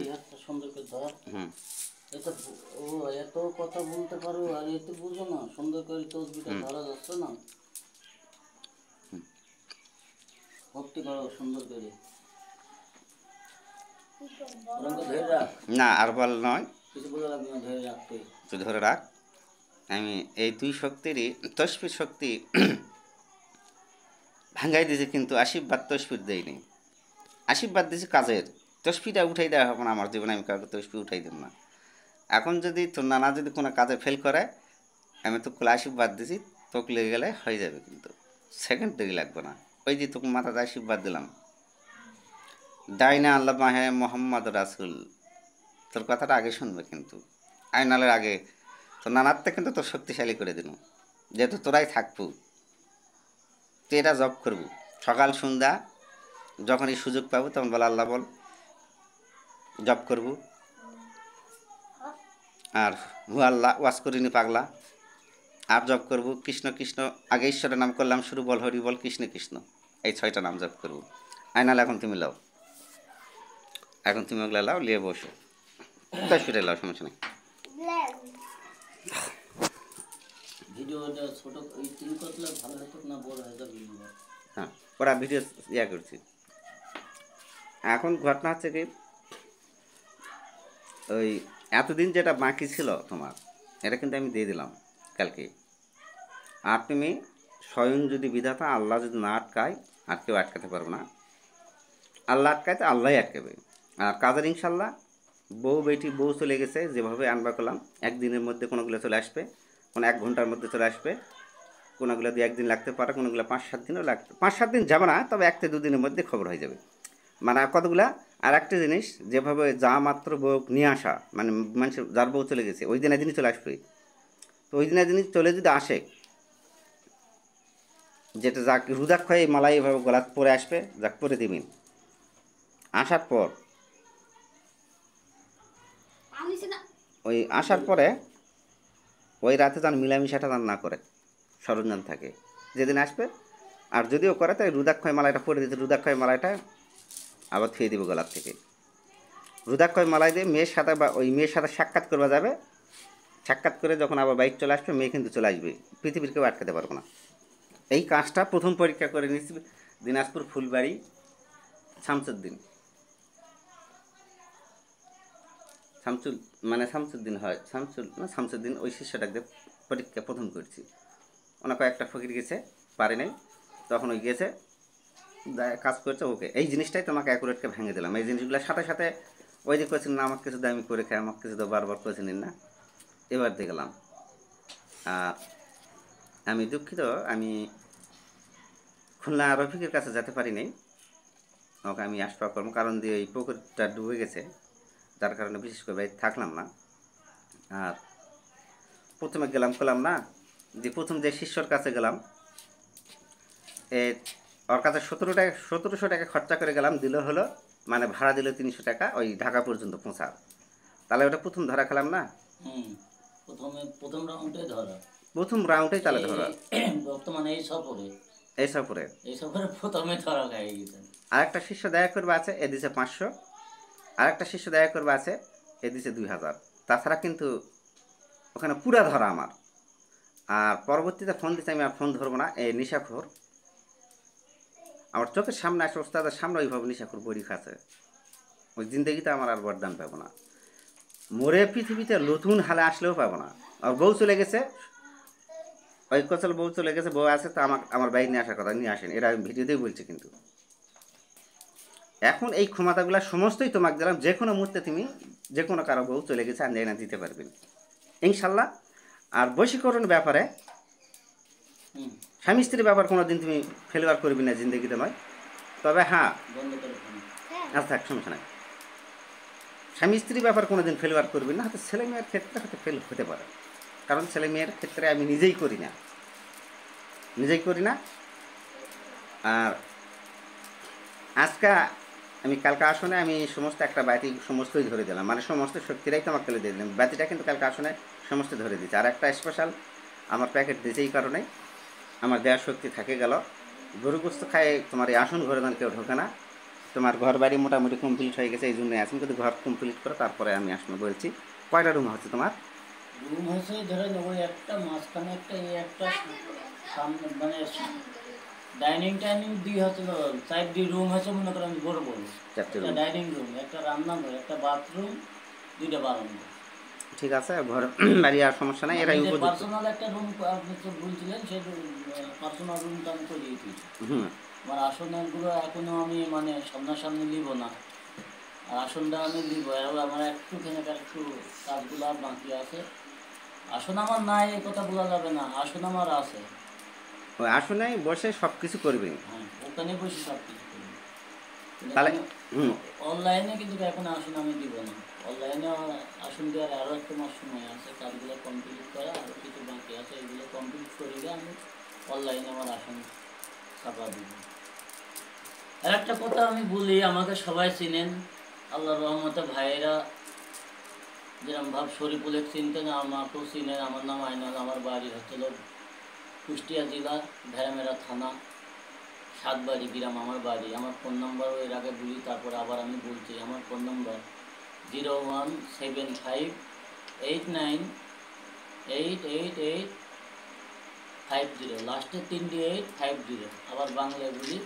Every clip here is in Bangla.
এই হাতটা সুন্দর করে ধর। হুম এত ও এত কথা বলতে পারো আর এতে বুঝো না সুন্দর করে তসবিটা হুম ধরা যাচ্ছে না। ভক্তি করো সুন্দর করে, ওরকম করে ধরে রাখ। না আর বল নয়, কিছু বোঝা লাগবে না, ধরে রাখতে। তুই ধরে রাখ। আমি এই দুই শক্তিরই তসবির শক্তি ভাঙ্গাই দিয়েছি, কিন্তু আশীর্বাদ তসবির দেয়নি। আশীর্বাদ দিয়েছি কাজের, তসবিটা উঠাই দেওয়া হবে না আমার জীবনে, আমি কাউকে তসবি উঠাই দেব না। এখন যদি তোর নানা যদি কোনো কাজে ফেল করে, আমি তোকে আশীর্বাদ দিছি, তোকে লেগে গেলে হয়ে যাবে, কিন্তু সেকেন্ড দেরি লাগবে না। ওই যে তোকে মাথাতে আশীর্বাদ দিলাম, ডাইনা আল্লাহ মাহে মোহাম্মদ রাসুল, তোর কথাটা আগে শুনবে কিন্তু। আইনালের আগে তোর নানারটা কিন্তু তোর শক্তিশালী করে দিল, যেহেতু তোরাই থাকবো, তুই এটা জব করবি সকাল সন্ধ্যা, যখনই সুযোগ পাবো তখন বল আল্লাহ বল, জব করবো। আর হু আল্লাহ ওয়াজ করিনি পাগলা, আর জব করবো কৃষ্ণ কৃষ্ণ, আগে ঈশ্বরের নাম করলাম শুরু, বল হরি বল কৃষ্ণ কৃষ্ণ, এই 6টা নাম জপ করবো। আইনাল এখন তুমি লাও, এখন তুমি ওগুলো লাও, নিয়ে বসো, তাই ফিরে লাও, সমস্যা নেই। ভিডিওটা ছোট ওই তিন করলে ভালো হতো না, বড় হয়ে যাবে ভিডিও। হ্যাঁ, ওরা ভিডিও ইয়া করছি। এখন ঘটনা হচ্ছে কি, ওই এতদিন যেটা বাকি ছিল তোমার, এটা কিন্তু আমি দিয়ে দিলাম কালকে। আর তুমি স্বয়ং যদি বিধাতা আল্লাহ যদি না আটকায়, আর কেউ আটকাতে পারবে না। আল্লাহ আটকাইতে আল্লাহই আটকাবে। আর কাজের ইনশাল্লাহ বউ বেটি বউ চলে গেছে, যেভাবে আনবা করলাম একদিনের মধ্যে, কোনোগুলো চলে আসবে, কোনো 1 ঘন্টার মধ্যে চলে আসবে, কোনোগুলো 2-1 দিন লাগতে পারে, কোনোগুলো 5-7 দিনও লাগতে, 5-7 দিন যাবে না, তবে 1 থেকে 2 দিনের মধ্যে খবর হয়ে যাবে। মানে কতগুলা। আর একটা জিনিস, যেভাবে যা মাত্র বউ নিয়ে আসা, মানে মানুষের যার বউ চলে গেছে ওই দিনের দিনই চলে আসবে, তো ওই দিনের দিনই চলে যদি আসে, যেটা যাক রুদাক্ষয় মালাই এভাবে গলাত পরে আসবে, যাক পরে দিবেন। আসার পর ওই আসার পরে ওই রাতে যেন মিলামিশাটা যেন না করে, সরঞ্জাম থাকে যেদিন আসবে। আর যদিও করে তাই রুদাক্ষয় মালাইটা পরে দিতে, রুদাক্ষয় মালাইটা আবার থুয়ে দিব গলার থেকে। রুদাক্ষয় মালাই দিয়ে মেয়ের সাথে, বা ওই মেয়ের সাথে সাক্ষাৎ করবা যাবে, সাক্ষাৎ করে যখন আবার বাইক চলে আসবে, মেয়ে কিন্তু চলে আসবে, পৃথিবীর কেউ আটকাতে পারবো না। এই কাজটা প্রথম পরীক্ষা করে নিচ্ছি দিনাজপুর ফুলবাড়ি শামসুদ্দিন, শামসুল মানে শামসুদ্দিন হয়, শামসুল না শামসুদ্দিন, ওই শিষ্যটাকে পরীক্ষা প্রথম করছি। ওনা কয়েকটা ফকির গেছে, পারে নাই, তখন ওই গেছে কাজ করছে, ওকে এই জিনিসটাই তোমাকে অ্যাকুরেটকে ভেঙে দিলাম। এই জিনিসগুলোর সাথে সাথে ওই যে করেছেন না আমাকে কিছু দামি করে খায়, আমাকে কিছু তো বারবার করেছেন না, এবার দেখলাম। আর আমি দুঃখিত, আমি খুলনা রফিকের কাছে যেতে পারি নাই, ওকে আমি আশফা করবো, কারণ দিয়ে এই পুকুরটা ডুবে গেছে, যার কারণে বিশেষ করে বাড়িতে থাকলাম না। আর প্রথমে গেলাম করলাম না, যে প্রথম যে শিষ্যর কাছে গেলাম, ওর কাছে 1700 টাকা খরচা করে গেলাম, দিল হলো মানে ভাড়া দিল 300 টাকা ওই ঢাকা পর্যন্ত পৌঁছা। তাহলে ওটা প্রথম ধরা খেলাম না, প্রথম রাউন্ডে ধরা, প্রথম রাউন্ডেই তাহলে ধরা। বর্তমানে এই সফরে প্রথমে ধরা খাই গেছে। আরেকটা শিষ্য দেখা করবে আছে, এ দিছে 500, আরেকটা শিষ্য দেখা করবে আছে, এ দিছে 2000। তাছাড়া কিন্তু ওখানে পুরা ধরা আমার। আর পরবর্তীতে ফোন দিচ্ছে, আমি আর ফোন ধরবো না, এই নিশাখোর আমার চোখের সামনে আসে, ওস্তাদের সামনে ওইভাবে নিশাখোর বড়ি খাচ্ছে, ওই জিন্দগিতে আমার আর বরদান পাবো না, মরে পৃথিবীতে নতুন হালে আসলেও পাবো না। আর বউ চলে গেছে, ওই কচল বউ চলে গেছে, বউ আছে, তো আমার বাইক নিয়ে আসার কথা, নিয়ে আসেন, এটা আমি ভিডিওতেই বলছি। কিন্তু এখন এই ক্ষমতাগুলো সমস্তই তোমাকে দিলাম, যে কোনো মুহূর্তে তুমি যে কোনো কারো বউ চলে গেছে আন্দাই না দিতে পারবেন ইনশাল্লাহ। আর বশীকরণ ব্যাপারে, স্বামী স্ত্রীর ব্যাপার কোনো দিন তুমি ফেলিওয়ার করবি না জিন্দগিতে নয়, তবে হ্যাঁ আচ্ছা থাক, সমস্যা নাই। স্বামী স্ত্রীর ব্যাপার কোনো দিন ফেলিওয়ার করবি না, হয়তো ছেলে মেয়ের ক্ষেত্রে হয়তো ফেল হতে পারে, কারণ ছেলে মেয়ের ক্ষেত্রে আমি নিজেই করি না। আর আজকে আমি কালকে আসনে আমি সমস্ত একটা বাতি সমস্তই ধরে দিলাম, মানে সমস্ত শক্তিটাই তো আমাকে দিয়ে দিলাম, বাতিটা কিন্তু কালকে আসনে সমস্ত ধরে দিচ্ছে। আর একটা স্পেশাল আমার প্যাকেট দিয়েছে, এই কারণে আমার দেওয়ার শক্তি থাকে গেল। গরু গোস্ত খায় তোমার এই আসন ঘরে কেউ ঢোকে না, তোমার ঘর বাড়ি মোটামুটি কমপ্লিট হয়ে গেছে, এই জন্য আসুন, কিন্তু ঘর কমপ্লিট করে তারপরে আমি আসবো বলছি। কয়টা রুম হচ্ছে তোমার? রুম হচ্ছে ধরেন ওই একটা মাঝখানে একটা এই একটা সামনে মানে ডাইনিং টাইনিং দিয়ে হচ্ছে সাইড দিয়ে রুম আছে মনে করেন বড় বড়। চারটে একটা রুম। ডাইনিং রুম, একটা রান্নাঘর, একটা বাথরুম, দুইটা বারান্দা। ঠিক আছে, ঘর বাড়ি আর সমস্যা নাই, মানে এটাই নিজের উপযুক্ত। পার্সোনাল একটা রুম আপনি তো বলছিলেন, সেই পার্সোনাল রুমটা আমি করিয়ে দিয়েছি। হুম। আমার আসনগুলো এখনো আমি মানে সামনাসামনি নিব না, আর আসনটা আমি নিব। আমার একটুখানি একটু কাজগুলো আর বাকি আছে। আসন আমার নাই এই কথা বলা যাবে না, আসন আমার আছে। ওই আসলে বসে সব কিছু করবে। হ্যাঁ, ওখানে বসে সব কিছু করবো। কিন্তু তাহলে আমি হুম। অনলাইনে কিন্তু এখন আসন আমি দিব না। অনলাইনে আসন দেওয়ার আরও একটু মাস সময় আছে, কাজগুলো কমপ্লিট করা আরও কিছু বাকি আছে, এগুলো কমপ্লিট করে আমি অনলাইনে আমার আসন ছাপা দিব। আর একটা কথা আমি বলি, আমাকে সবাই চিনেন, আল্লাহর রহমতে ভাইয়েরা যেরকম ভাব শরীফুলের চিনতেন, আমাকেও চিনেন। আমার নাম আইনাল, আমার বাড়ি হচ্ছিল কুষ্টিয়া জেলা ভেড়ামেরা থানা সাতবাড়ি গ্রাম আমার বাড়ি। আমার ফোন নাম্বারও এর আগে বলি, তারপর আবার আমি বলছি। আমার ফোন নাম্বার 01758988850, লাস্টে 3টি 850। আবার বাংলায় বলি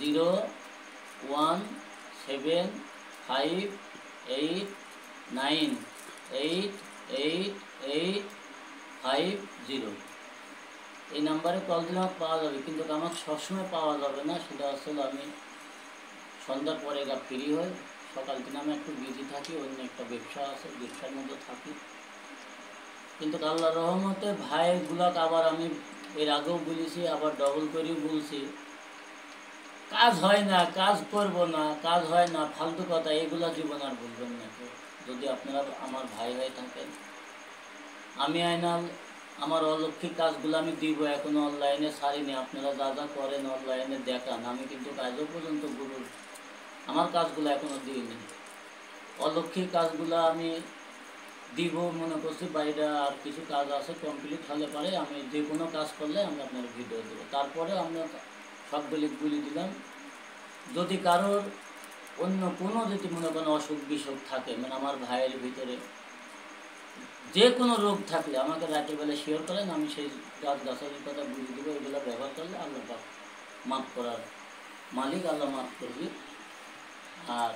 01758988850। এই নাম্বারে কল দিলে আমাকে পাওয়া যাবে, কিন্তু আমাকে সবসময় পাওয়া যাবে না। সেটা আসলে আমি সন্ধ্যার পরে ফ্রি হই, সকাল দিনে আমি একটু বিজি থাকি, অন্য একটা ব্যবসা আছে, ব্যবসার মধ্যে থাকি। কিন্তু আল্লাহর রহমতে ভাইগুলাকে আবার আমি এর আগেও বলেছি, আবার ডবল করেও বলছি, কাজ হয় না, কাজ করব না, কাজ হয় না, ফালতু কথা এগুলা জীবন আর বলবেন না কেউ। যদি আপনারা আমার ভাই হয়ে থাকেন, আমি আইনাল আমার অলৌকিক কাজগুলো আমি দিব, এখনো অনলাইনে ছাড়িনি। আপনারা যা যা করেন অনলাইনে দেখান, আমি কিন্তু আজও পর্যন্ত গুরুর আমার কাজগুলো এখনো দিইনি। অলৌকিক কাজগুলো আমি দিব মনে করছি। বাইরে আর কিছু কাজ আছে, কমপ্লিট হলে পরে আমি যে কোনো কাজ করলে আমি আপনার ভিডিও দেবো। তারপরে আমরা সবগুলি বলে দিলাম, যদি কারোর অন্য কোনো যদি মনে করেন অসুখ বিসুখ থাকে, মানে আমার ভাইয়ের ভিতরে যে কোনো রোগ থাকলে আমাকে রাতের বেলা শেয়ার করেন, আমি সেই গাছ গাছালির কথা বুঝে দেবো। এগুলো ব্যবহার করলে আল্লাহ পাক মাফ করার মালিক, আল্লাহ মাফ করবি। আর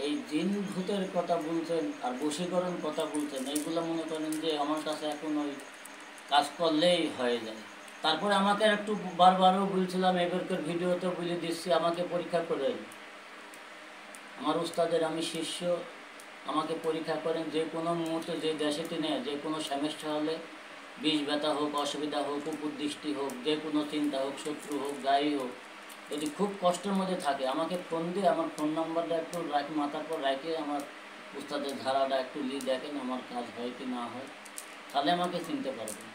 এই জিন ভূতের কথা বলছেন আর বশীকরণ কথা বলছেন, এইগুলো মনে করেন যে আমার কাছে এখন ওই কাজ করলেই হয়ে যায়। তারপরে আমাকে একটু বারবারও বলছিলাম, এবারকার ভিডিওতে বলে দিচ্ছি, আমাকে পরীক্ষা করেন। আমার উস্তাদের আমি শিষ্য, আমাকে পরীক্ষা করেন। যে কোনো মুহূর্তে যে দেশে টেনে যে কোনো সমস্যা হলে, বিষ ব্যথা হোক, অসুবিধা হোক, উপদৃষ্টি হোক, যে কোনো চিন্তা হোক, শত্রু হোক, যাই হোক, যদি খুব কষ্টের মধ্যে থাকে আমাকে ফোন দিয়ে আমার ফোন নাম্বারটা একটু মাথার পর রাখে আমার উস্তাদের ধারাটা একটু দেখেন, আমার কাজ হয় কি না হয়, তাহলে আমাকে চিনতে পারবেন।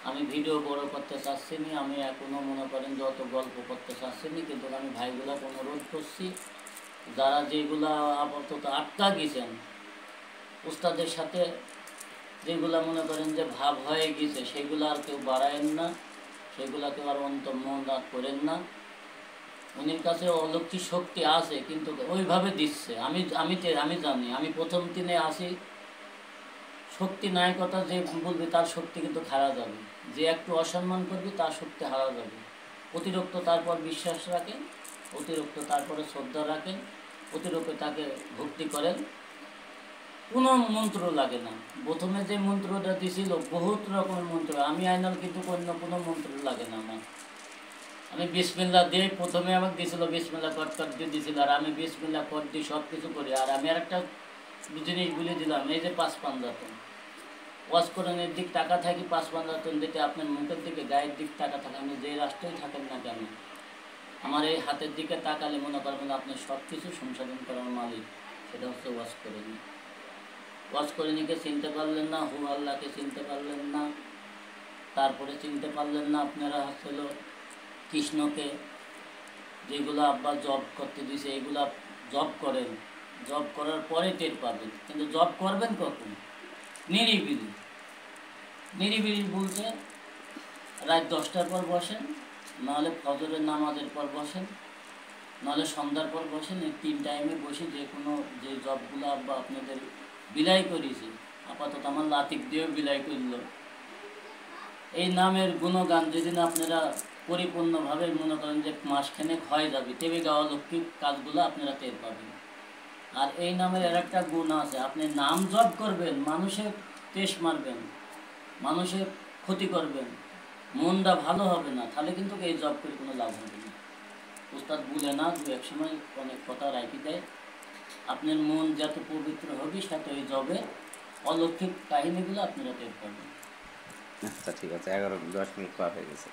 আমি ভিডিও বড় করতে চাচ্ছি না, আমি এখনও মনে করেন যত গল্প করতে চাচ্ছি না, কিন্তু আমি ভাইগুলোকে অনুরোধ করছি, যারা যেগুলা আপাতত আটকা গেছেন উস্তাদের সাথে, যেগুলা মনে করেন যে ভাব হয়ে গেছে, সেগুলো আর কেউ বাড়ায়েন না, সেগুলা কেউ আর মন রাগ করেন না। উনির কাছে অলৌকিক শক্তি আছে, কিন্তু ওইভাবে দিচ্ছে। আমি জানি, আমি প্রথম দিনে আসি, শক্তি নাই কথা যে বলবে তার শক্তি কিন্তু হারা যাবে, যে একটু অসম্মান করবে তার শক্তি হারা যাবে। অতিরিক্ত তারপর বিশ্বাস রাখেন, অতিরিক্ত তারপরে শ্রদ্ধা রাখেন, অতিরিক্ত তাকে ভক্তি করেন, কোনো মন্ত্র লাগে না। প্রথমে যে মন্ত্রটা দিছিল বহুত রকমের মন্ত্র, আমি আইনাল কিন্তু অন্য কোনো মন্ত্র লাগে না আমার। আমি বিসমিল্লা দিয়ে প্রথমে আমাকে দিয়েছিল, বিসমিল্লা কট দিয়ে দিয়েছিল, আর আমি বিসমিল্লা কট দিয়ে সব কিছু করি। আর আমি আর একটা জিনিস বলে দিলাম, এই যে 5 পাঞ্জাতন ওয়াশ করানোর দিক টাকা থাকি, 5 পাঞ্জাতন দিতে আপনার মুখের দিকে গায়ের দিক টাকা থাকে, আপনি যে রাষ্ট্রেই থাকেন না কেন, আমার এই হাতের দিকে তাকালে মনে করবেন আপনি সব কিছু সংশোধন করার মালিক। সেটা হচ্ছে ওয়াশ করে নি। ওয়াশ করে নিকে চিনতে পারলেন না, হু আল্লাহকে চিনতে পারলেন না, তারপরে চিনতে পারলেন না আপনারা হচ্ছিল কৃষ্ণকে, যেগুলো আব্বা জব করতে দিছে এগুলা জব করেন, জব করার পরে টের পাবেন। কিন্তু জব করবেন কখন? নিরিবিলি। নিরিবিলি বলছে রাত 10টার পর বসেন, নাহলে ফজরের নামাজের পর বসেন, নাহলে সন্ধ্যার পর বসেন। এই 3 টাইমে বসে যে কোনো যে জবগুলো আব্বা আপনাদের বিলাই করেছি, আপাতত আমার লাতিক দিয়েও বিলাই করলো, এই নামের গুণগান যেদিন আপনারা পরিপূর্ণভাবে মনে করেন যে মাসখানেক হয়ে যাবে, তেবে গাওয়া লক্ষ্মীর কাজগুলো আপনারা টের পাবেন। আর এই নামের আর একটা গুণ আছে, আপনি নাম জপ করবেন, মানুষের তেষ মারবেন, মানুষের ক্ষতি করবেন, মনটা ভালো হবে না, তাহলে কিন্তু এই জব করে কোনো লাভ হবে না। উস্তাদ বলে না, দু এক সময় অনেক কথা রাখি দেয়, আপনার মন যত পবিত্র হবে সাথে ওই জবে অলৌকিক কাহিনীগুলো আপনারা টের পাবেন। আচ্ছা ঠিক আছে, 11-10 মিনিট পার হয়ে গেছে।